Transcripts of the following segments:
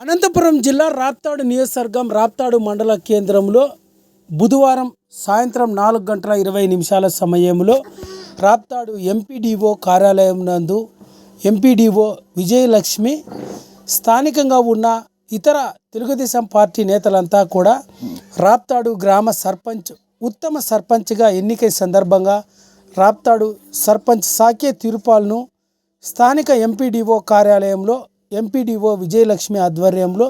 అనంతపురం జిల్లా రాప్తాడు నియోజకవర్గం రాప్తాడు మండల కేంద్రంలో బుధవారం సాయంత్రం 4:20 సమయంలో రాప్తాడు ఎంపీడీఓ కార్యాలయం నందు ఎంపీడీఓ విజయలక్ష్మి స్థానికంగా ఉన్న ఇతర తెలుగుదేశం పార్టీ నేతలంతా కూడా రాప్తాడు గ్రామ సర్పంచ్ ఉత్తమ సర్పంచ్గా ఎన్నికై సందర్భంగా రాప్తాడు సర్పంచ్ సాకే తిరుపాల్ను స్థానిక ఎంపీడీఓ కార్యాలయంలో ఎంపీడీఓ విజయలక్ష్మి ఆధ్వర్యంలో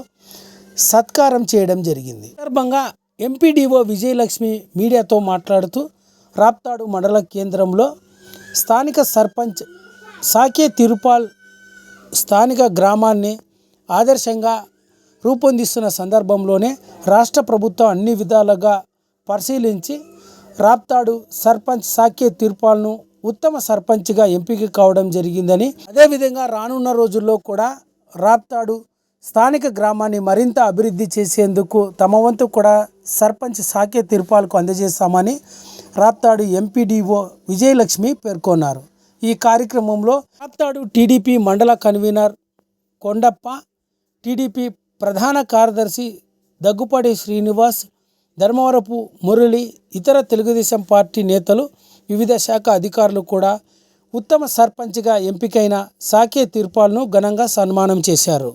సత్కారం చేయడం జరిగింది. సందర్భంగా ఎంపీడీఓ విజయలక్ష్మి మీడియాతో మాట్లాడుతూ రాప్తాడు మండల కేంద్రంలో స్థానిక సర్పంచ్ సాకే తిరుపాల్ స్థానిక గ్రామాన్ని ఆదర్శంగా రూపొందిస్తున్న సందర్భంలోనే రాష్ట్ర ప్రభుత్వం అన్ని విధాలుగా పరిశీలించి రాప్తాడు సర్పంచ్ సాకే తిరుపాల్ను ఉత్తమ సర్పంచ్గా ఎంపిక కావడం జరిగిందని, అదేవిధంగా రానున్న రోజుల్లో కూడా రాప్తాడు స్థానిక గ్రామాన్ని మరింత అభివృద్ధి చేసేందుకు తమ వంతు కూడా సర్పంచ్ సాకే తిరుపాల్కు అందజేస్తామని రాప్తాడు ఎంపీడీఓ విజయలక్ష్మి పేర్కొన్నారు. ఈ కార్యక్రమంలో రాప్తాడు టీడీపీ మండల కన్వీనర్ కొండప్ప, టీడీపీ ప్రధాన కార్యదర్శి దగ్గుపాటి శ్రీనివాస్, ధర్మవరపు మురళి, ఇతర తెలుగుదేశం పార్టీ నేతలు, వివిధ శాఖ అధికారులు కూడా ఉత్తమ సర్పంచ్గా ఎంపికైన సాకే తిరుపాల్ను ఘనంగా సన్మానం చేశారు.